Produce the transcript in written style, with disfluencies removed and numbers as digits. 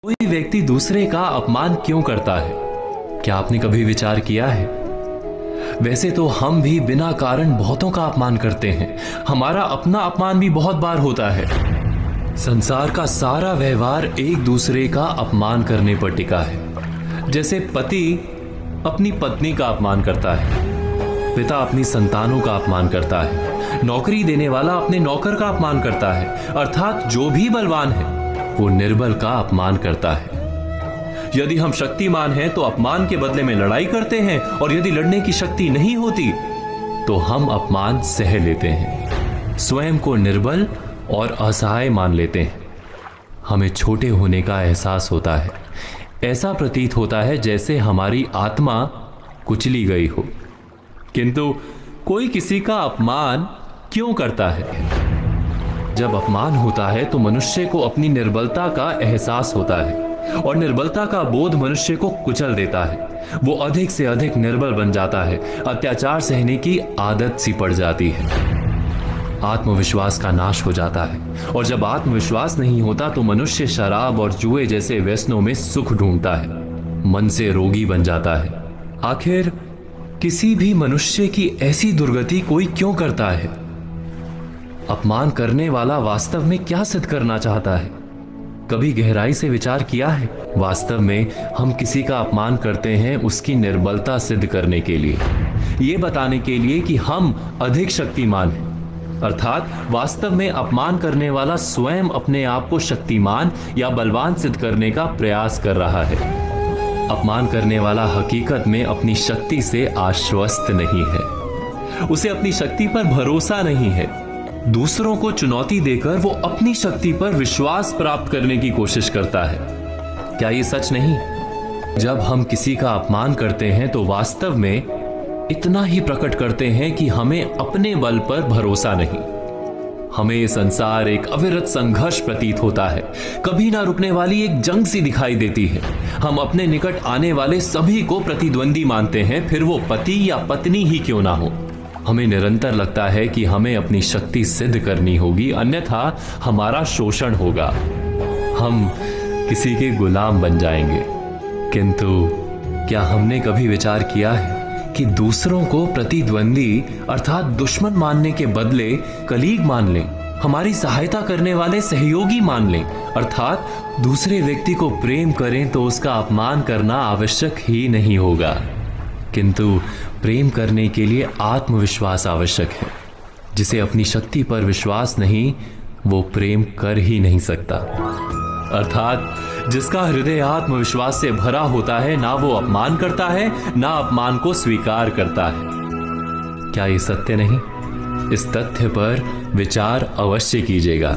कोई व्यक्ति दूसरे का अपमान क्यों करता है? क्या आपने कभी विचार किया है? वैसे तो हम भी बिना कारण बहुतों का अपमान करते हैं। हमारा अपना अपमान भी बहुत बार होता है। संसार का सारा व्यवहार एक दूसरे का अपमान करने पर टिका है। जैसे पति अपनी पत्नी का अपमान करता है, पिता अपनी संतानों का अपमान करता है, नौकरी देने वाला अपने नौकर का अपमान करता है, अर्थात जो भी बलवान है वो निर्बल का अपमान करता है। यदि हम शक्तिमान हैं तो अपमान के बदले में लड़ाई करते हैं, और यदि लड़ने की शक्ति नहीं होती तो हम अपमान सह लेते हैं, स्वयं को निर्बल और असहाय मान लेते हैं। हमें छोटे होने का एहसास होता है। ऐसा प्रतीत होता है जैसे हमारी आत्मा कुचली गई हो। किंतु कोई किसी का अपमान क्यों करता है? जब अपमान होता है तो मनुष्य को अपनी निर्बलता का एहसास होता है, और निर्बलता का बोध मनुष्य को कुचल देता है। वो अधिक से अधिक निर्बल बन जाता है, अत्याचार सहने की आदत सी पड़ जाती है, आत्मविश्वास का नाश हो जाता है। और जब आत्मविश्वास नहीं होता तो मनुष्य शराब और जुए जैसे व्यसनों में सुख ढूंढता है, मन से रोगी बन जाता है। आखिर किसी भी मनुष्य की ऐसी दुर्गति कोई क्यों करता है? अपमान करने वाला वास्तव में क्या सिद्ध करना चाहता है? कभी गहराई से विचार किया है? वास्तव में हम किसी का अपमान करते हैं उसकी निर्बलता सिद्ध करने के लिए, ये बताने के लिए कि हम अधिक शक्तिमान हैं। अर्थात वास्तव में अपमान करने वाला स्वयं अपने आप को शक्तिमान या बलवान सिद्ध करने का प्रयास कर रहा है। अपमान करने वाला हकीकत में अपनी शक्ति से आश्वस्त नहीं है, उसे अपनी शक्ति पर भरोसा नहीं है। दूसरों को चुनौती देकर वो अपनी शक्ति पर विश्वास प्राप्त करने की कोशिश करता है। क्या ये सच नहीं? जब हम किसी का अपमान करते हैं तो वास्तव में इतना ही प्रकट करते हैं कि हमें अपने बल पर भरोसा नहीं। हमें ये संसार एक अविरत संघर्ष प्रतीत होता है, कभी ना रुकने वाली एक जंग सी दिखाई देती है। हम अपने निकट आने वाले सभी को प्रतिद्वंदी मानते हैं, फिर वो पति या पत्नी ही क्यों ना हो। हमें निरंतर लगता है कि हमें अपनी शक्ति सिद्ध करनी होगी, अन्यथा हमारा शोषण होगा, हम किसी के गुलाम बन जाएंगे। किंतु क्या हमने कभी विचार किया है कि दूसरों को प्रतिद्वंदी अर्थात दुश्मन मानने के बदले कलीग मान लें, हमारी सहायता करने वाले सहयोगी मान लें, अर्थात दूसरे व्यक्ति को प्रेम करें तो उसका अपमान करना आवश्यक ही नहीं होगा। किंतु प्रेम करने के लिए आत्मविश्वास आवश्यक है। जिसे अपनी शक्ति पर विश्वास नहीं, वो प्रेम कर ही नहीं सकता। अर्थात जिसका हृदय आत्मविश्वास से भरा होता है, ना वो अपमान करता है, ना अपमान को स्वीकार करता है। क्या ये सत्य नहीं? इस तथ्य पर विचार अवश्य कीजिएगा।